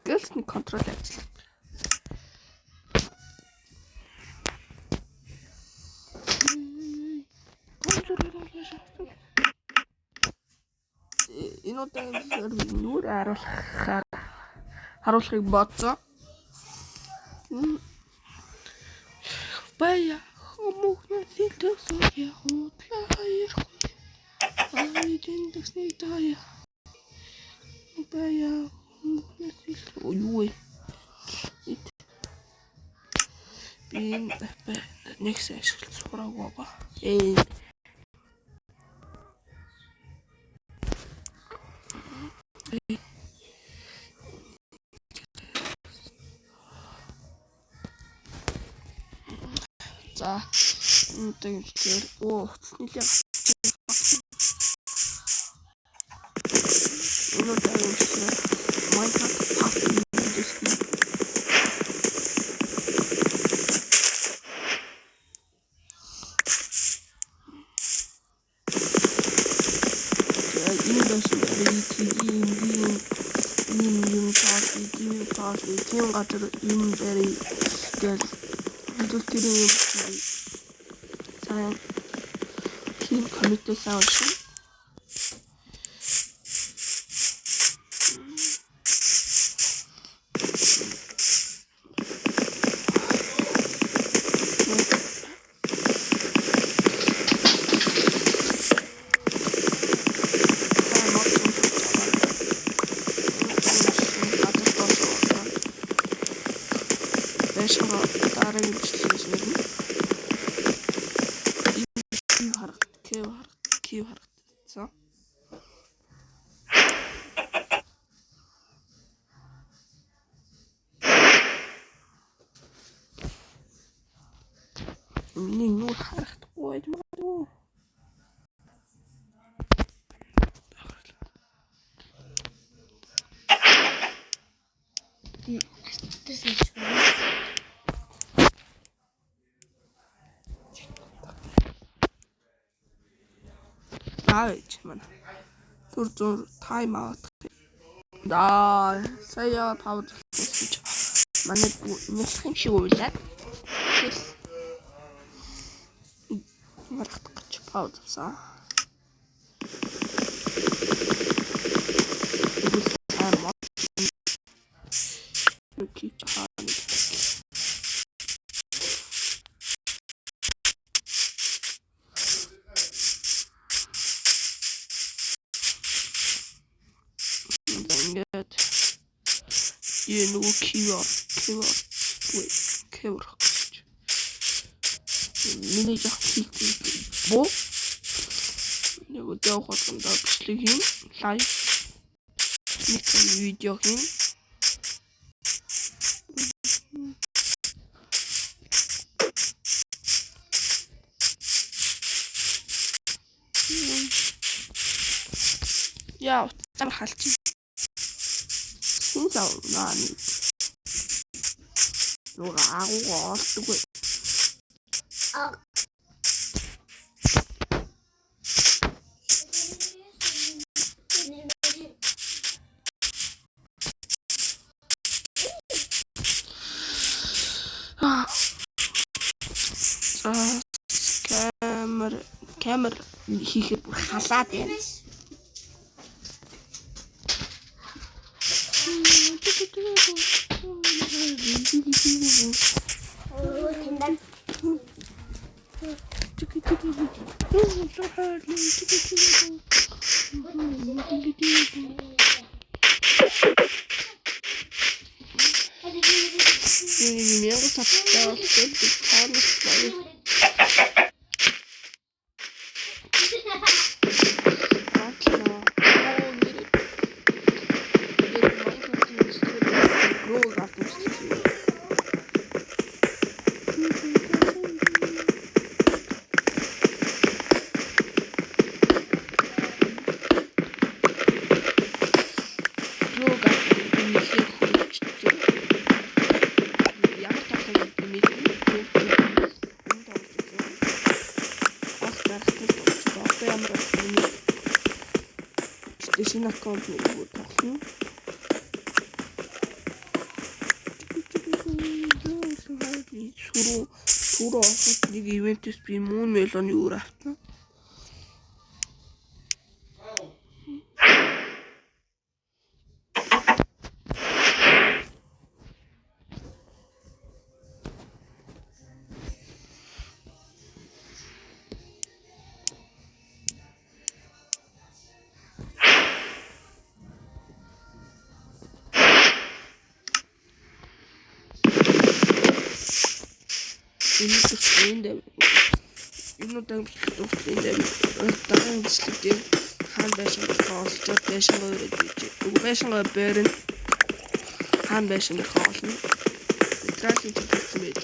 Гэлсний контрол ажиллах. Энэ удаагаар нүур харуулахыг бодсон. Бая хүмүүхний төлөв яхуудлаа ярих. Айдэн дэсний тая. Бая хүмүүхний ой. Би нэг ашиглаж сураагүй ба. За тэгвэл утасны л тийм газар юм бэрий гэл видео сайн тийм комментээ саашин харагдсан. Миний нүур харагдахгүй юм. Аач мана. Түр тайм аут. Да, сая пауз хийж. Манай нэг юм шиг үйлээ. Марахт гэж паузсан. You know, keyword. Миний жах боо. Нэг удаа хатганд бичлэг хийн. Лайв. Нэг видео хийн. Яа, цам халчих. Синзаа нааны. Нуга агуу олдгүй. Камер хийхэд бүр халаад байна. шинэ аккаунт нэг тоглоно. түрүү ороход нэг ивентээс би Moon Melon өөр автсан. Энэ удаан бичлэгтэй хаан байшин олж байшингаа өрөөд бийж. Байшингаа бэрэн хаан байшин хоолно. Тралын төлөвсөн байж.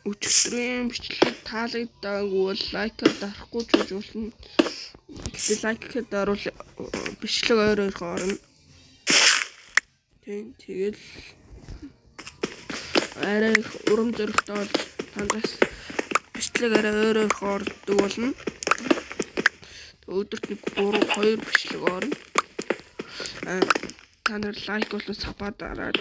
Өчигдрийн бичлэг таалагдаагүй бол лайкаар дарахгүй ч болно. Гэтэл лайкаар дарвал бичлэг ойроор орно. Тэгэл арай их урам зоригтой бол тандаас бичлэг арай ойроор ордог болно. Өдөрт нэг 2 бичлэг орно. Та нар лайк болон сапа дараад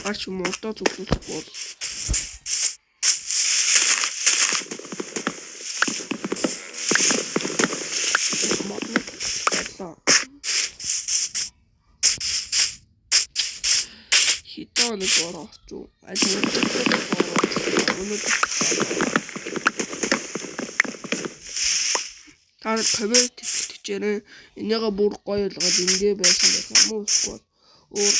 арч мото зүгтүүлэх бол хитон борооч уу таар коммент хийчихээрэй. Энийгээ бүр гоё болгоод ингээ байсан байх юм уу эсвэл өөр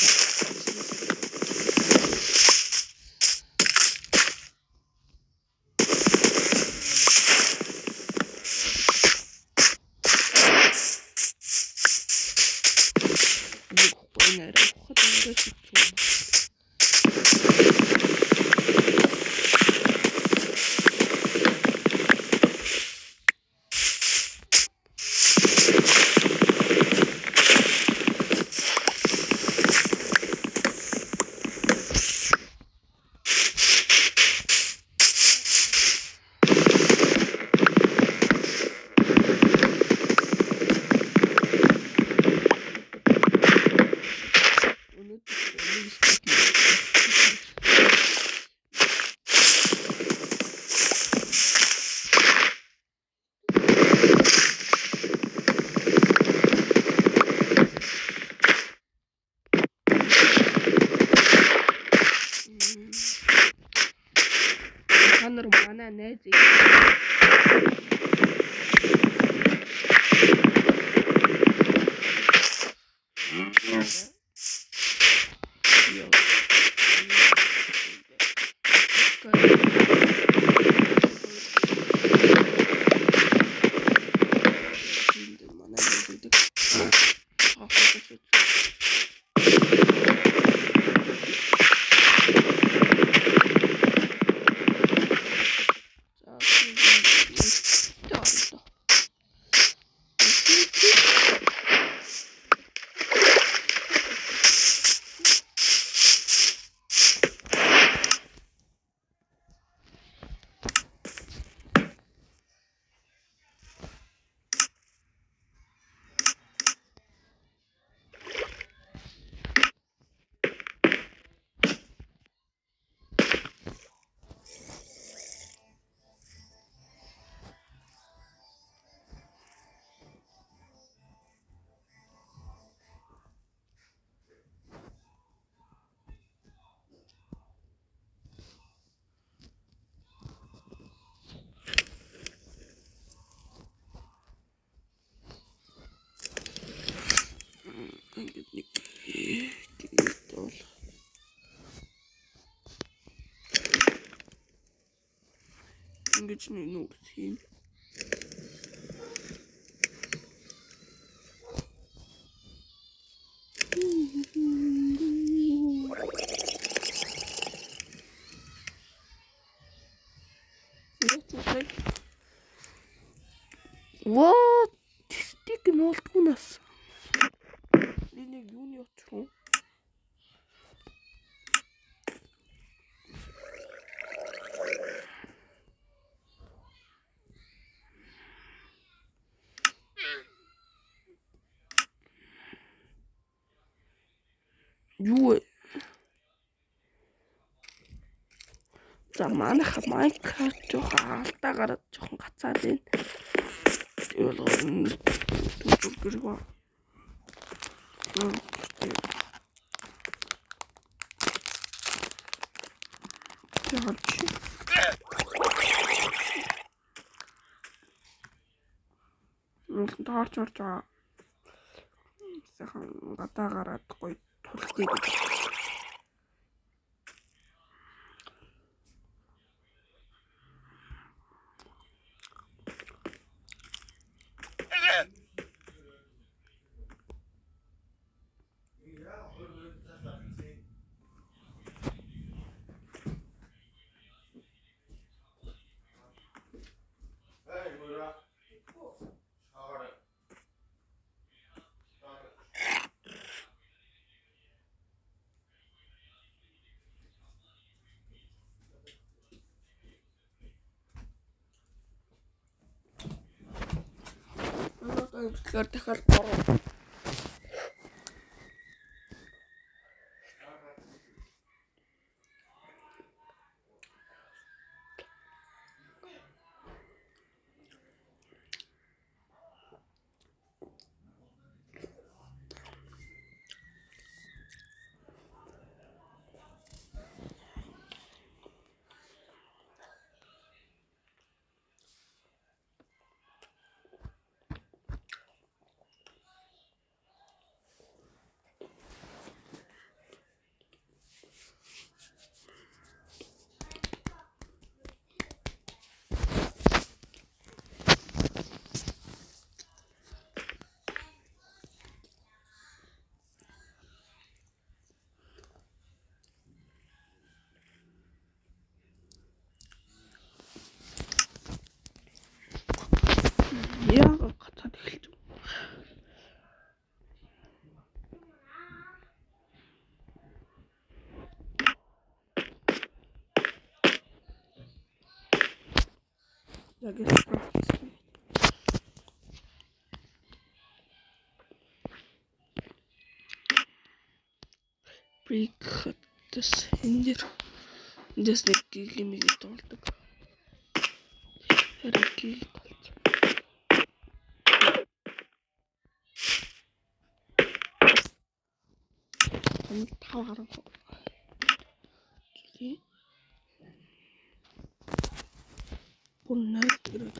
Танар манай найз ингэж нэг нүрс хийн. What? Стик нолтгунаас. Энийг юуны очроо? Юу вэ? За манайха Minecraft жоохон алдаа гараад жоохон гацаад байна. Тэгвэл түр гэрэг ба. Яагаад чи? Таарч орж байгаа. Сайхан гадаа гараад гоё тултыг. Тэгэхээр дахиад бороо. Яагаад гацаад эхэлж байна? Яг л брик хэвчээс эндээс нэг гигэмиг дуулдаг. Хэрэг тав гарах. Бунна гэрэг.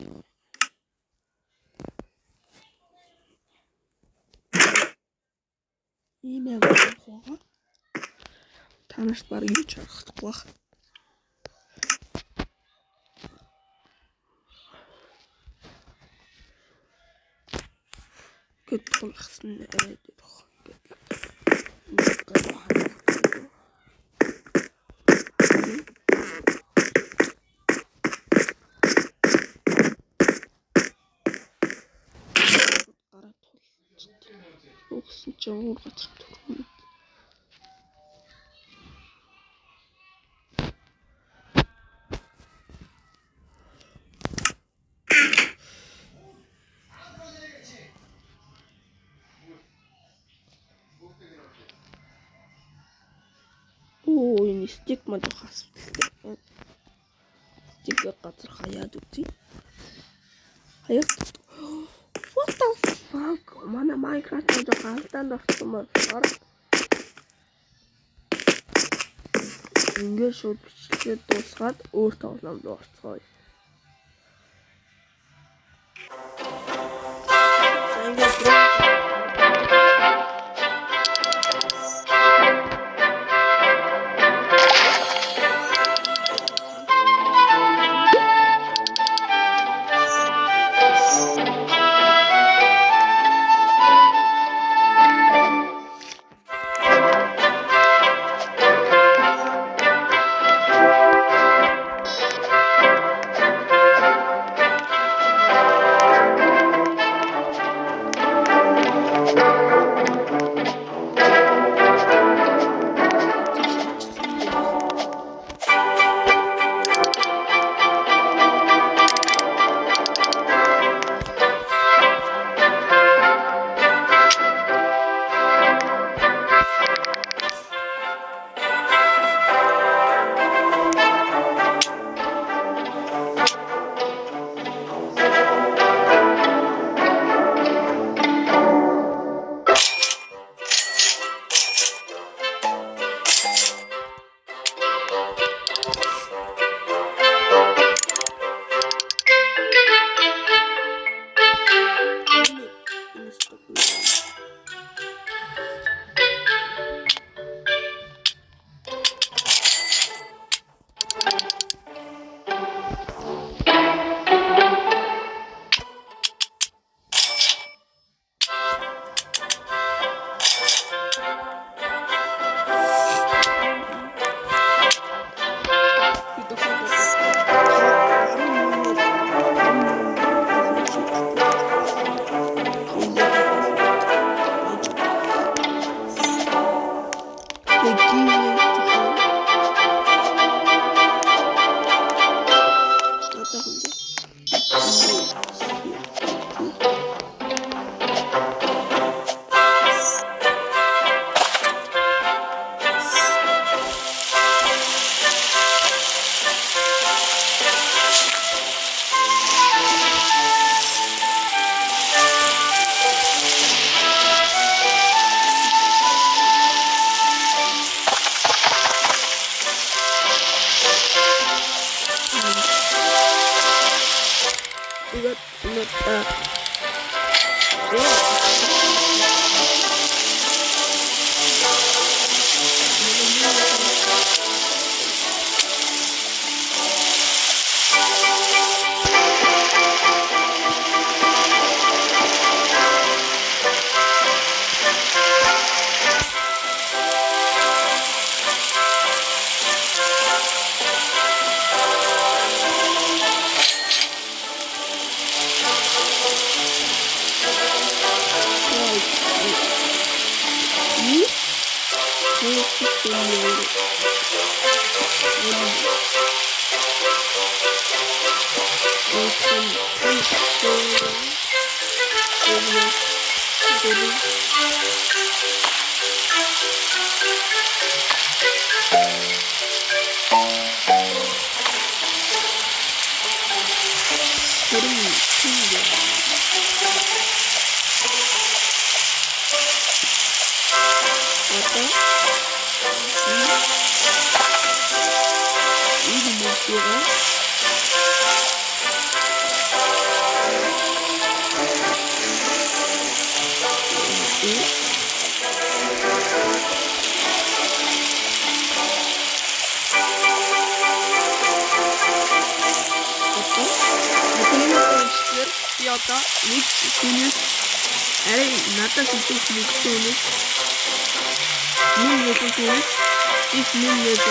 Имэйл хоо. Танаас баг юу ч харахгүй байх. Гэт тулахсан нэрээд ирэх. Өгсөн ч уур газар төрөв. Оо, энэ стик мод хасвал. Стик газар хаяад үзье. Хаяад. What the fuck? Манай Minecraft мод галдаанд орсон болохоор ингээд шууд бичлэгээ дуусгаад өөр тоглоомд орцгоё. одоо нэг хүнээс арай надаас илүү хөнгөлтэй хүнээс нэг хүнээс их нэг яг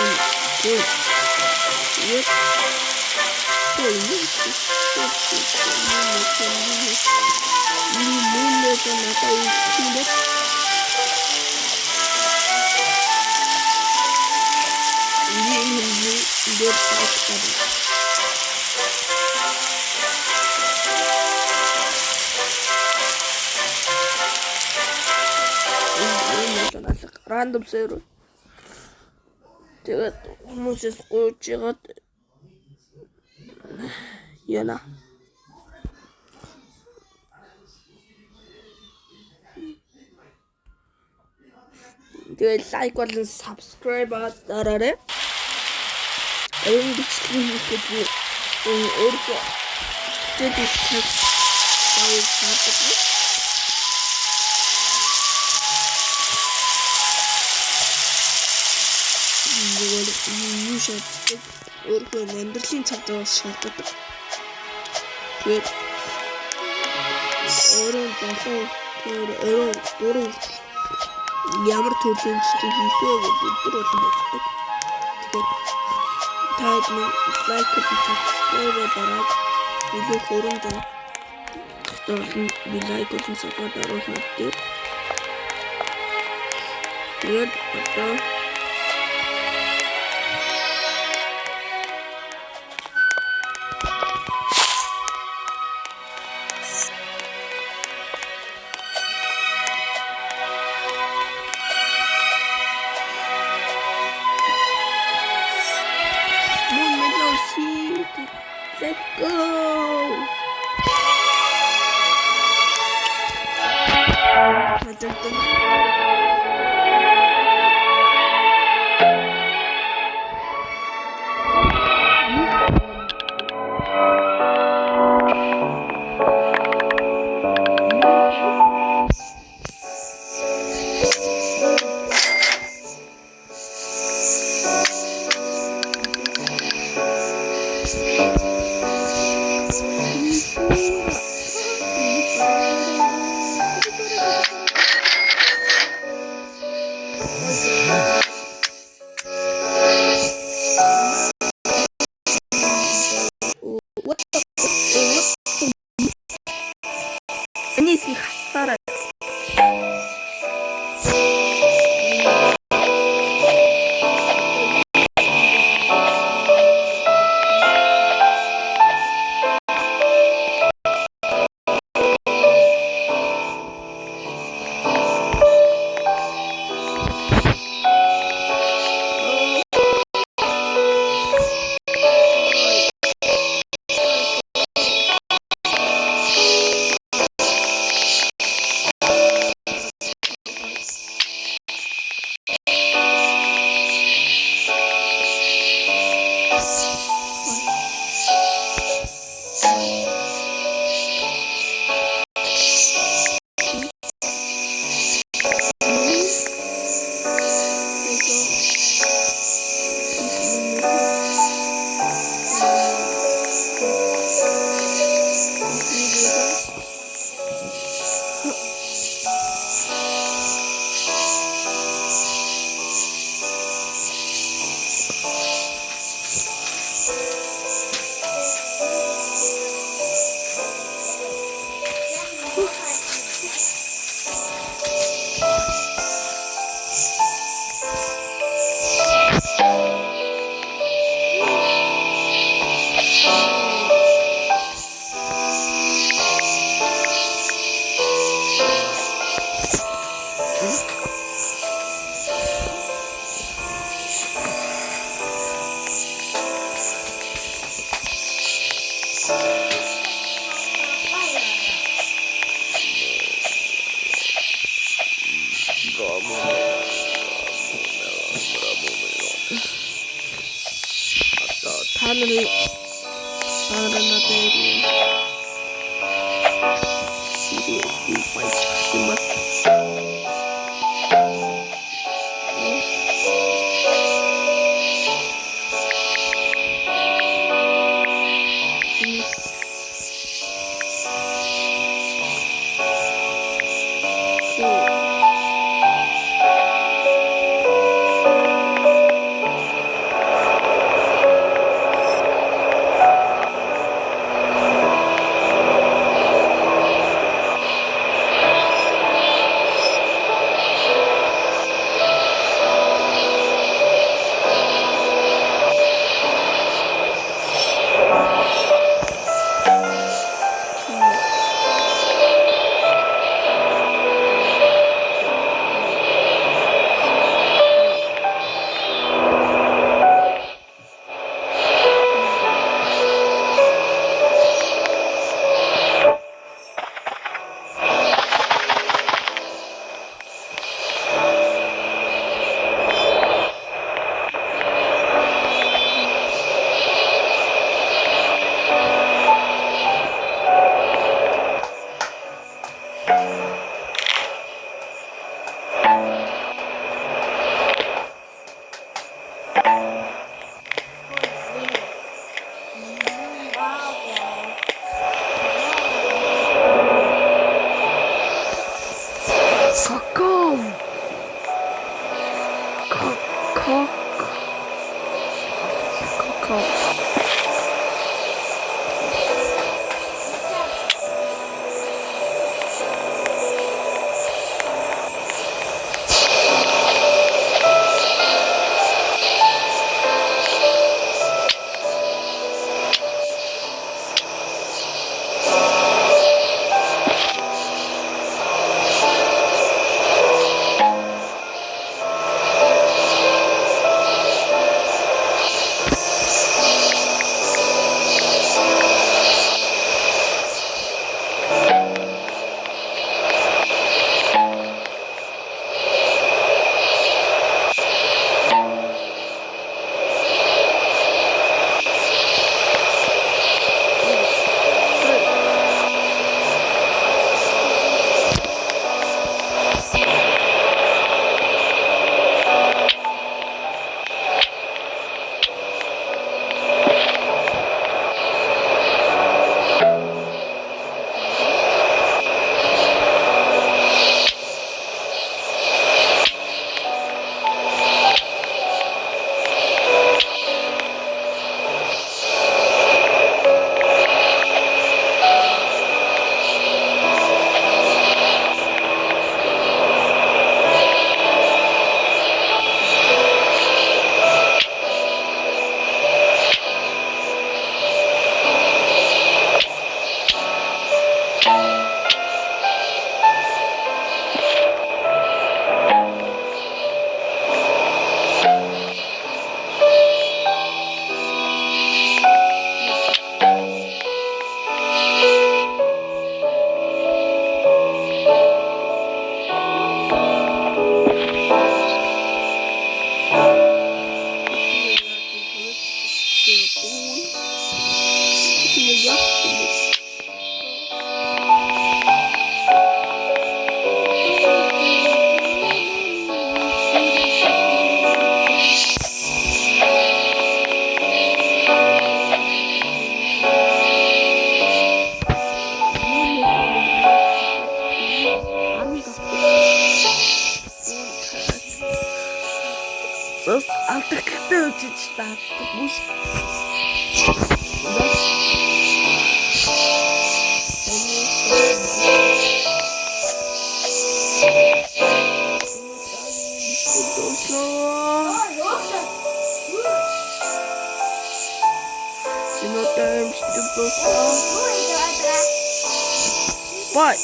random server. Тэгээд хүмүүсээс гуйж ягаад яна. Тэгээд лайк болон subscribe дараарай. Энэ бичлэгийн хийхэд өөрөө тэгээд юу шаарддаг өөрөө амьдралын цагдаас шаарддаг. Тэгээд өөрөө ямар төрлийн зүйл хийх вэ гэдэг болон боддог. Тэгээд таад нэг лайк and subscribe дараад илүү хөрөнгө тавьсан би лайк болон support даруулна гэдэг. Тэгээд одоо let's go! 하늘을 바라나베리 시리에 이마이시마스 алдагдaltaй үжиж тааддаг бүс. Why?